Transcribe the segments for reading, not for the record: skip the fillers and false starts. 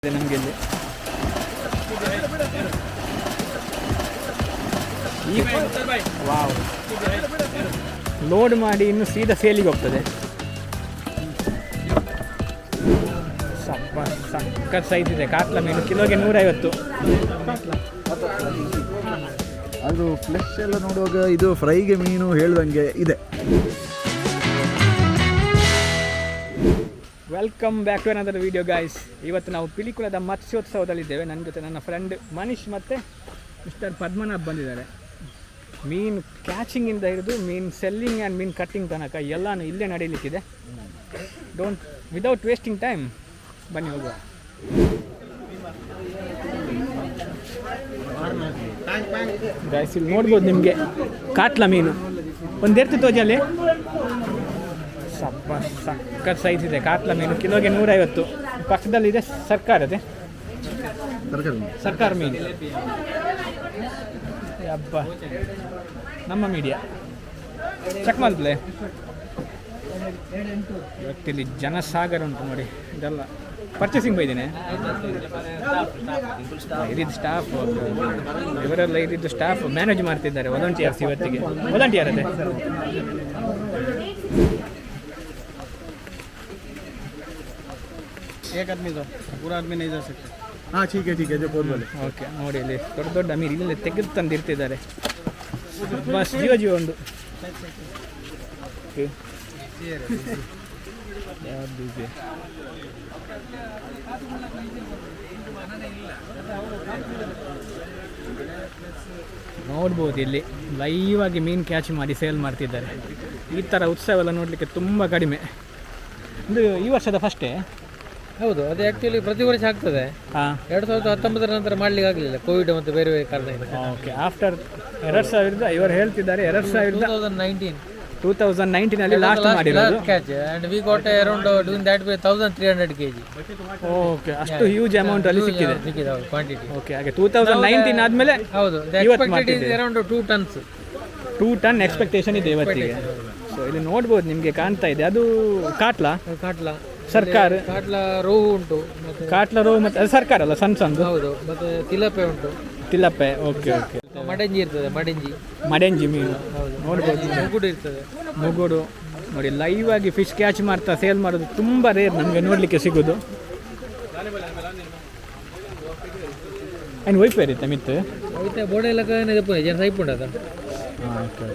ನಮಗೆ ಇಲ್ಲಿ wow load ಮಾಡಿ ಇನ್ನು ಸೀದಾ ಸೇಲಿಗೆ ಹೋಗ್ತದೆ. ಸಕ್ಕತ್ ಸೈಜ್ ಇದೆ ಕಾಟ್ಲ ಮೀನು, ಕಿಲೋಗೆ 150. ಅದು ಫ್ಲೆಶ್ ಎಲ್ಲ ನೋಡುವಾಗ ಇದು ಫ್ರೈಗೆ ಮೀನು ಹೇಳ್ದಂಗೆ ಇದೆ. Welcome back to another video guys. ಇವತ್ತು ನಾವು ಪಿಲಿಕುಲದ ಮತ್ಸ್ಯೋತ್ಸವದಲ್ಲಿದ್ದೇವೆ. ನನ್ನ ಜೊತೆ ನನ್ನ ಫ್ರೆಂಡ್ ಮನೀಶ್ ಮತ್ತು ಮಿಸ್ಟರ್ ಪದ್ಮನಾಭ್ ಬಂದಿದ್ದಾರೆ. ಮೀನು ಕ್ಯಾಚಿಂಗಿಂದ ಹಿಡಿದು ಮೀನು ಸೆಲ್ಲಿಂಗ್ ಆ್ಯಂಡ್ ಮೀನು ಕಟ್ಟಿಂಗ್ ತನಕ ಎಲ್ಲನೂ ಇಲ್ಲೇ ನಡೀಲಿಕ್ಕಿದೆ. ವಿದೌಟ್ ವೇಸ್ಟಿಂಗ್ ಟೈಮ್ ಬನ್ನಿ ಹೋಗುವ. ಗೈಸ್ ಇಲ್ಲಿ ನೋಡ್ಬೋದು ನಿಮಗೆ ಕಾಟ್ಲ ಮೀನು ಒಂದು ಎರ್ತಿತ್ತು ಅಲ್ಲಿ ಸಕ್ಕತ್ ಸೈಜ್ ಇದೆ ಕಾಟ್ಲ ಮೀನು, ಕಿಲೋಗೆ 150. ಪಕ್ಕದಲ್ಲಿದೆ ಸರ್ಕಾರ ಮೀನು. ಹಬ್ಬ ನಮ್ಮ ಮೀಡಿಯಾ ಚೆಕ್ ಮಾಡಿದ್ಲೆ. ಇವತ್ತಿಲ್ಲಿ ಜನಸಾಗರ ಉಂಟು ನೋಡಿ. ಇದೆಲ್ಲ ಪರ್ಚೇಸಿಂಗ್ ಬೈದೇನೆ ಇದಿದ್ದು ಸ್ಟಾಫ್, ಇವರೆಲ್ಲ ಇದಿದ್ದು ಸ್ಟಾಫ್ ಮ್ಯಾನೇಜ್ ಮಾಡ್ತಿದ್ದಾರೆ. ವಾಲಂಟಿಯರ್ಸ್ ಇವತ್ತಿಗೆ ವಾಲಂಟಿಯರ್ ಅದೇ. एक आदमी दो, पूरा आदमी नहीं जा सकते. हाँ ठीक है जो बोल बोले. ಓಕೆ ನೋಡಿ ಇಲ್ಲಿ ದೊಡ್ಡ ದೊಡ್ಡ ಮೀನು ಇಲ್ಲೇ ತೆಗೆದು ತಂದಿರ್ತಿದ್ದಾರೆ. ಬಸ್ ಜೀವ ಒಂದು ನೋಡ್ಬೋದು ಇಲ್ಲಿ ಲೈವ್ ಆಗಿ ಮೀನು ಕ್ಯಾಚ್ ಮಾಡಿ ಸೇಲ್ ಮಾಡ್ತಿದ್ದಾರೆ. ಈ ಥರ ಉತ್ಸವ ಎಲ್ಲ ನೋಡಲಿಕ್ಕೆ ತುಂಬ ಕಡಿಮೆ. ಇದು ಈ ವರ್ಷದ ಫಸ್ಟೇ. ಹೌದು, ಅದು ಆ್ಯಕ್ಚುಲಿ ಪ್ರತಿ ವರ್ಷ ಆಗ್ತದೆ. 2019 ನಂತರ ಮಾಡಲಿಕ್ಕೆ ಆಗಲಿಲ್ಲ, ಕೋವಿಡ್ ಮತ್ತು ಬೇರೆ ಬೇರೆ ಕಾರಣದಿಂದ. ಓಕೆ, ಆಫ್ಟರ್ 2000 ಇವರು ಹೇಳ್ತಿದ್ದಾರೆ 2019 ಅಲ್ಲಿ ಲಾಸ್ಟ್ ಮಾಡಿರೋದು catch. And we got around doing that way 1300 kg. Okay, ಅಷ್ಟು ಹ್ಯೂಜ್ ಅಮೌಂಟ್ ಅಲ್ಲಿ ಸಿಕ್ಕಿದೆ ಕ್ವಾಂಟಿಟಿ. ಓಕೆ, ಹಾಗೆ 2019 ಆದ್ಮೇಲೆ ಹೌದು, expected is around 2 tons. 2 ton expectation ಇದೆ ಇವತ್ತಿಗೆ. ಸೊ ಇಲ್ಲಿ ನೋಡ್ಬೋದು ನಿಮಗೆ ಕಾಣ್ತಾ ಇದೆ, ಅದು ಕಾಟ್ಲ ಸರ್ಕಾರ, ಕಾಟ್ಲ ರೋ ಉಂಟು, ಮತ್ತೆ ಕಾಟ್ಲ ರೋ, ಮತ್ತೆ ಅದು ಸರ್ಕಾರ ಅಲ್ಲ ಸಣ್ಣ. ಹೌದು, ಮತ್ತೆ ತಿಲಪೆ ಉಂಟು. ತಿಲಪೆ, ಓಕೆ, ಮಡಂಜಿ ಇರ್ತದೆ, ಮಡೆಂಜಿ ಮೀನು ನೋಡ್ಬೋದು. ಮುಗುಡು ಇರ್ತದೆ, ಮುಗುಡು ನೋಡಿ. ಲೈವ್ ಆಗಿ ಫಿಶ್ ಕ್ಯಾಚ್ ಮಾಡ್ತಾ ಸೇಲ್ ಮಾಡೋದು ತುಂಬ ರೇರ್ ನಮಗೆ ನೋಡಲಿಕ್ಕೆ ಸಿಗೋದು. ಏನು ವೈಫೈ ಇರುತ್ತೆ ಮಿತ್ತು ಹೋಯ್ತಾ ಬೋರ್ಡ್ ಎಲ್ಲ ಜನ ಸೈಪುಂಡ ಅದು. ಓಕೆ,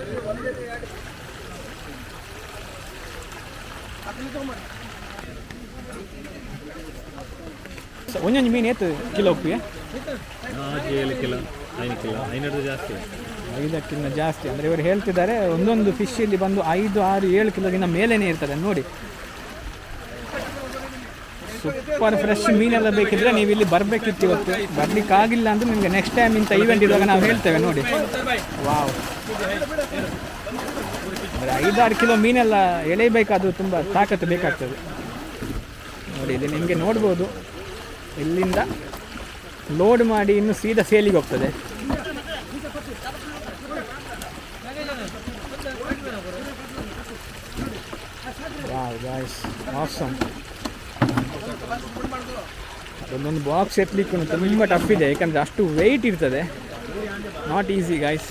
ಒಂದೊಂದು ಮೀನು ಏತು ಕಿಲೋ ಉಪ್ಪಿಗೆ 7 ಕಿಲೋ 5 ಕಿಲೋ 500 ಜಾಸ್ತಿ, 5ಕ್ಕಿಂತ ಜಾಸ್ತಿ. ಅಂದರೆ ಇವರು ಹೇಳ್ತಿದ್ದಾರೆ ಒಂದೊಂದು ಫಿಶ್ ಇಲ್ಲಿ ಬಂದು 5, 6, 7 ಕಿಲೋಗಿಂತ ಮೇಲೇ ಇರ್ತದೆ ನೋಡಿ. ಸೂಪರ್ ಫ್ರೆಶ್ ಮೀನೆಲ್ಲ ಬೇಕಿದ್ರೆ ನೀವು ಇಲ್ಲಿ ಬರಬೇಕಿತ್ತು. ಇವತ್ತು ಬರಲಿಕ್ಕಾಗಿಲ್ಲ ಅಂದರೆ ನಿಮಗೆ ನೆಕ್ಸ್ಟ್ ಟೈಮ್ ಇಂಥ ಈವೆಂಟ್ ಇರುವಾಗ ನಾವು ಹೇಳ್ತೇವೆ ನೋಡಿ. ವಾವ್, ಅಂದರೆ 5-6 ಕಿಲೋ ಮೀನೆಲ್ಲ ಎಳೆಯಬೇಕಾದ್ರೂ ತುಂಬ ತಾಕತ್ತು ಬೇಕಾಗ್ತದೆ ನೋಡಿ. ಇಲ್ಲಿ ನಿಮಗೆ ನೋಡ್ಬೋದು, ಇಲ್ಲಿಂದ ಲೋಡ್ ಮಾಡಿ ಇನ್ನು ಸೀದಾ ಸೇಲಿಗೆ ಹೋಗ್ತದೆ. Wow guys, awesome. ಒಂದೊಂದು ಬಾಕ್ಸ್ ಎತ್ತಲಿಕ್ಕೂ ತುಂಬ ಟಫ್ ಇದೆ, ಯಾಕಂದರೆ ಅಷ್ಟು ವೆಯ್ಟ್ ಇರ್ತದೆ. Not easy guys.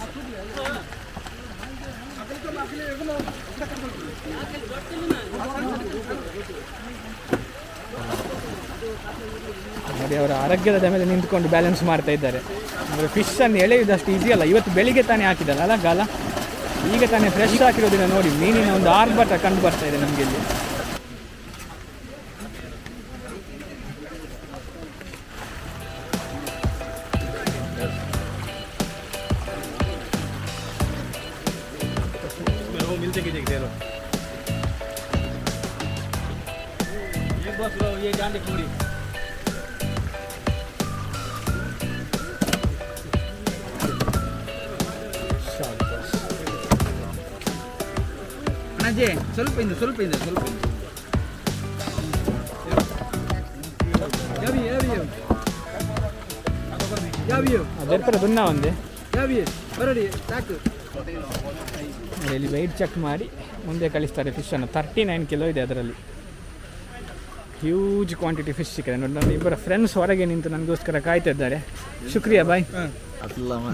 ನೋಡಿ, ಅವರ ಆರೋಗ್ಯದ ಮೇಲೆ ನಿಂತ್ಕೊಂಡು ಬ್ಯಾಲೆನ್ಸ್ ಮಾಡ್ತಾ ಇದ್ದಾರೆ. ಅಂದರೆ ಫಿಶನ್ನು ಎಳೆಯುವುದಷ್ಟು ಈಸಿ ಅಲ್ಲ. ಇವತ್ತು ಬೆಳಿಗ್ಗೆ ತಾನೇ ಹಾಕಿದಲ್ಲ ಗಾಲ, ಈಗ ತಾನೇ ಫ್ರೆಶ್ ಹಾಕಿರೋದಿಲ್ಲ ನೋಡಿ. ಮೀನಿನ ಒಂದು ಆರ್ಭಟ ಕಂಡು ಬರ್ತಾ ಇದೆ ನಮಗೆ ಇಲ್ಲಿ. ಸ್ವಲ್ಪ ಅದೆರ್ಪರ ದುನ್ನ ಒಂದೇ ಇಲ್ಲಿ ವೆಯ್ಟ್ ಚೆಕ್ ಮಾಡಿ ಮುಂದೆ ಕಳಿಸ್ತಾರೆ ಫಿಶನ್ನು. 39 ಕಿಲೋ ಇದೆ ಅದರಲ್ಲಿ. ಹ್ಯೂಜ್ ಕ್ವಾಂಟಿಟಿ ಫಿಶ್ ಸಿಕ್ಕಿದೆ ನೋಡಿ. ನನ್ನ ಇಬ್ಬರ ಫ್ರೆಂಡ್ಸ್ ಹೊರಗೆ ನಿಂತು ನನಗೋಸ್ಕರ ಕಾಯ್ತಾ ಇದ್ದಾರೆ. ಶುಕ್ರಿಯಾ ಬಾಯ್.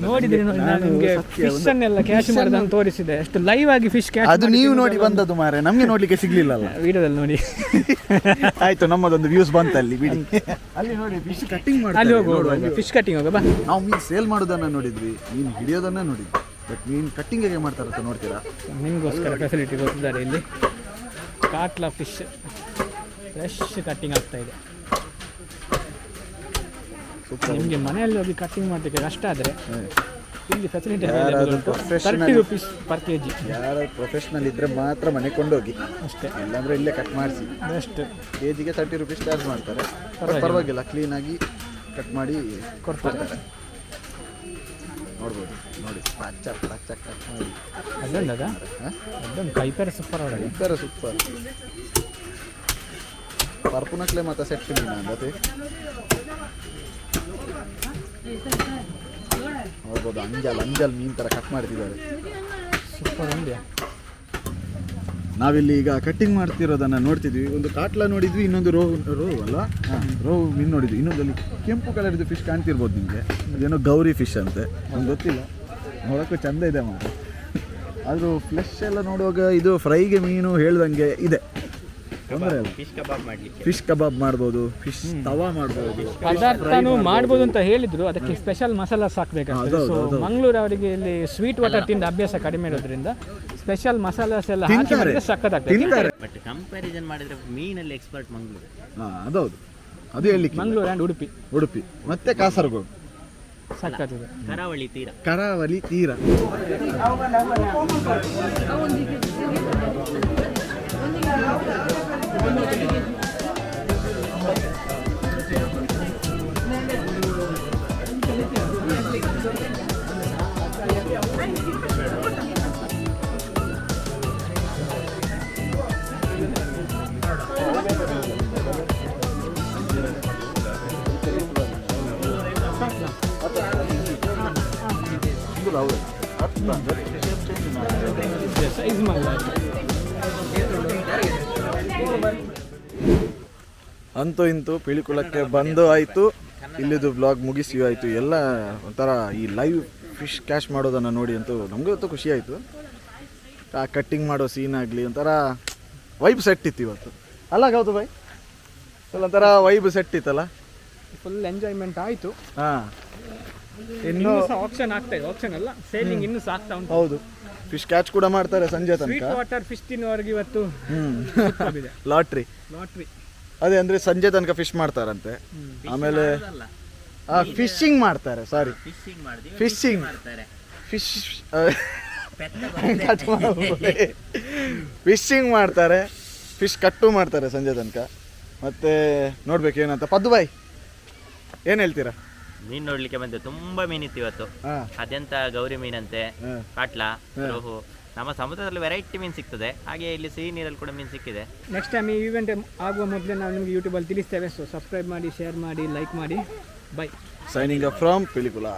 ನೋಡಿದ್ರಿ ನೋಡಿ, ನಾನು ನಿಮಗೆ ಫಿಶ್ ಅನ್ನೆಲ್ಲ ಕ್ಯಾಚ್ ಮಾಡೋದನ್ನು ತೋರಿಸಿದೆ. ಎಷ್ಟು ಲೈವ್ ಆಗಿ ಫಿಶ್ ಕ್ಯಾಚ್ ಅದು ನೀವು ನೋಡಿ ಬಂದದ್ದು ಮಾರೆ, ನಮಗೆ ನೋಡ್ಲಿಕ್ಕೆ ಸಿಗ್ಲಿಲ್ಲ ವಿಡಿಯೋದಲ್ಲಿ ನೋಡಿ. ಆಯ್ತು, ನಮ್ಮದೊಂದು ವ್ಯೂಸ್ ಬಂತ ಅಲ್ಲಿ ಬಿಡಿ. ಅಲ್ಲಿ ನೋಡಿ ಫಿಶ್ ಕಟ್ಟಿಂಗ್ ಮಾಡಿ, ಅಲ್ಲಿ ಹೋಗುವ ಫಿಶ್ ಕಟ್ಟಿಂಗ್ ಹೋಗ ಬಾ. ನಾವು ಮೀನು ಸೇಲ್ ಮಾಡೋದನ್ನ ನೋಡಿದ್ವಿ, ಮೀನು ಹಿಡಿಯೋದನ್ನ ನೋಡಿದ್ವಿ, ಬಟ್ ಮೀನು ಕಟ್ಟಿಂಗ್ ಹೇಗೆ ಮಾಡ್ತಾರಂತ ನೋಡ್ತೀರಾ? ನಿಮಗೋಸ್ಕರ ಫೆಸಿಲಿಟಿ ಕೊಟ್ಟಿದ್ದಾರೆ ಇಲ್ಲಿ. ಕಾಟ್ಲಾ ಫಿಶ್ ಫ್ರೆಶ್ ಕಟ್ಟಿಂಗ್ ಆಗ್ತಾ ಇದೆ. ನಿಮಗೆ ಮನೆಯಲ್ಲಿ ಹೋಗಿ ಕಟ್ಟಿಂಗ್ ಮಾಡಲಿಕ್ಕೆ ಕಷ್ಟ ಆದರೆ ಇಲ್ಲಿ ಫೆಸಿಲಿಟಿ ₹30 ಪರ್ kg. ಯಾರು ಪ್ರೊಫೆಷನಲ್ ಇದ್ರೆ ಮಾತ್ರ ಮನೆ ಕೊಂಡೋಗಿ ಅಷ್ಟೇ, ಇಲ್ಲಾಂದ್ರೆ ಇಲ್ಲೇ ಕಟ್ ಮಾಡಿಸಿ. ಬೆಸ್ಟ್. ಕೆಜಿಗೆ ₹30 ಚಾರ್ಜ್ ಮಾಡ್ತಾರೆ, ಪರವಾಗಿಲ್ಲ, ಕ್ಲೀನಾಗಿ ಕಟ್ ಮಾಡಿ ಕೊಡ್ತಾರೆ. ನೋಡ್ಬೋದು ನೋಡಿ, ಕಟ್ ಮಾಡಿ ಅದೊಂದು ಅದೊಂದು ಕೈಪೇರ ಸೂಪರ್ ಅವರ ಕೈಪೇರ ಸೂಪರ್ ಪರ್ಪುನಕ್ಲೆ ಮತ್ತೆ ಸೆಟ್ ಮೀನು ಅಂದತೆ ನೋಡ್ಬೋದು. ಅಂಜಲ್ ಮೀನ್ ತರ ಕಟ್ ಮಾಡ್ತಿದ್ದಾರೆ, ಸೂಪರ್ ಉಂಡೆ. ನಾವಿಲ್ಲಿ ಈಗ ಕಟ್ಟಿಂಗ್ ಮಾಡ್ತಿರೋದನ್ನ ನೋಡ್ತಿದ್ವಿ. ಒಂದು ಕಾಟ್ಲಾ ನೋಡಿದ್ವಿ, ಇನ್ನೊಂದು ರೋವ್ ಅಲ್ಲ, ರೋವ್ ಮೀನು ನೋಡಿದ್ವಿ. ಇನ್ನೊಂದಲ್ಲಿ ಕೆಂಪು ಕಲರ್ದು ಫಿಶ್ ಕಾಣ್ತಿರ್ಬೋದು ನಿಮಗೆ, ಅದೇನೋ ಗೌರಿ ಫಿಶ್ ಅಂತೆ, ನಮ್ಗೆ ಗೊತ್ತಿಲ್ಲ. ನೋಡೋಕ್ಕೂ ಚಂದ ಇದೆ ಮಾತ್ರ. ಆದರೂ ಫ್ಲೆಶ್ ಎಲ್ಲ ನೋಡುವಾಗ ಇದು ಫ್ರೈಗೆ ಮೀನು ಹೇಳ್ದಂಗೆ ಇದೆ, ತೊಂದರೆ ಇಲ್ಲ. ಫಿಶ್ ಕಬಾಬ್ ಮಾಡ್ಬೋದು, ಫಿಶ್ ತವಾ ಮಾಡ್ಬೋದು, ಪದಾರ್ಥನೂ ಮಾಡ್ಬೋದು ಅಂತ ಹೇಳಿದ್ರು. ಅದಕ್ಕೆ ಸ್ಪೆಷಲ್ ಮಸಾಲಾಸ್ ಹಾಕಬೇಕಾಗ್ತದೆ. ಸೊ ಮಂಗಳೂರು ಅವರಿಗೆ ಇಲ್ಲಿ ಸ್ವೀಟ್ ವಾಟರ್ ತಿಂದ ಅಭ್ಯಾಸ ಕಡಿಮೆ ಇರೋದ್ರಿಂದ ಸ್ಪೆಷಲ್ ಮಸಾಲಾಸ್ ಎಲ್ಲ ಹಾಕಿ ಸಖತ್ತಾಗ್ತದೆ. ಬಟ್ ಕಂಪ್ಯಾರಿಸನ್ ಮಾಡಿದ್ರೆ ಮೀನಲ್ಲಿ ಎಕ್ಸ್ಪರ್ಟ್ ಮಂಗಳೂರು. ಅದೌದು, ಅದು ಹೇಳಿ. ಮಂಗಳೂರು ಆ್ಯಂಡ್ ಉಡುಪಿ ಮತ್ತೆ ಕಾಸರಗೋಡು ಸಖತ್ತಿದೆ. ಕರಾವಳಿ ತೀರ. ಅಂತೂ ಇಂತೂ ಪಿಲಿಕುಳಕ್ಕೆ ಬಂದು ಆಯಿತು, ಇಲ್ಲಿದು ಬ್ಲಾಗ್ ಮುಗಿಸಿ ಆಯಿತು. ಎಲ್ಲ ಒಂಥರ ಈ ಲೈವ್ ಫಿಶ್ ಕ್ಯಾಶ್ ಮಾಡೋದನ್ನು ನೋಡಿ ಅಂತೂ ನಮಗೂ ಅಂತೂ ಖುಷಿ ಆಯಿತು. ಆ ಕಟ್ಟಿಂಗ್ ಮಾಡೋ ಸೀನ್ ಆಗಲಿ ಒಂಥರ ವೈಬ್ ಸೆಟ್ ಇತ್ತು ಇವತ್ತು, ಅಲ್ಲ ಗೌತು ಬಾಯ್? ಒಂಥರ ವೈಬ್ ಸೆಟ್ ಇತ್ತಲ್ಲ, ಫುಲ್ ಎಂಜಾಯ್ಮೆಂಟ್ ಆಯಿತು. ಹಾಂ, ಇನ್ನೂ ಆಪ್ಷನ್ ಆಗ್ತಾ ಇದೆ, ಆಪ್ಷನ್ ಅಲ್ಲ ಸೇಲಿಂಗ್ ಇನ್ನೂ ಸಾಕ್ತಾ ಉಂಟು. ಹೌದು, ಫಿಶ್ ಕ್ಯಾಚ್ ಕೂಡ ಮಾಡ್ತಾರೆ ಸಂಜೆ ತನಕ. ಸ್ವೀಟ್ ವಾಟರ್ ಫಿಶ್ ತಿನ್ನುವವರೆಗೆ ಇವತ್ತು ಲಾಟ್ರಿ. ಅದೇ ಅಂದರೆ ಸಂಜೆ ತನಕ ಫಿಶ್ ಮಾಡ್ತಾರಂತೆ. ಆಮೇಲೆ ಫಿಶಿಂಗ್ ಮಾಡ್ತಾರೆ, ಸಾರಿ ಫಿಶಿಂಗ್ ಫಿಶಿಂಗ್ ಮಾಡ್ತಾರೆ, ಫಿಶ್ ಕಟ್ಟು ಮಾಡ್ತಾರೆ ಸಂಜೆ ತನಕ. ಮತ್ತೆ ನೋಡ್ಬೇಕು ಏನಂತ. ಪದ್ದು ಬಾಯ್ ಏನು ಹೇಳ್ತೀರಾ? ಮೀನ್ ನೋಡ್ಲಿಕ್ಕೆ ಬಂದೆ, ತುಂಬಾ ಮೀನಿತ್ತು ಇವತ್ತು. ಅದೆಂತ ಗೌರಿ ಮೀನಂತೆ, ಕಾಟ್ಲಾ, ರೋಹು. ನಮ್ಮ ಸಮುದ್ರದಲ್ಲಿ ವೆರೈಟಿ ಮೀನು ಸಿಗ್ತದೆ, ಹಾಗೆ ಇಲ್ಲಿ ಸಿಹಿ ನೀರಲ್ಲಿ ಕೂಡ ಮೀನು ಸಿಕ್ಕಿದೆ. ನೆಕ್ಸ್ಟ್ ಟೈಮ್ ಈ ಇವೆಂಟ್ ಆಗುವ ಮೊದಲೇ ನಾವು ನಿಮಗೆ ಯೂಟ್ಯೂಬಲ್ಲಿ ತಿಳಿಸ್ತೇವೆ. ಸೊ ಸಬ್ಸ್ಕ್ರೈಬ್ ಮಾಡಿ, ಶೇರ್ ಮಾಡಿ, ಲೈಕ್ ಮಾಡಿ. ಬೈ. Signing up from ಪಿಲಿಕುಲಾ.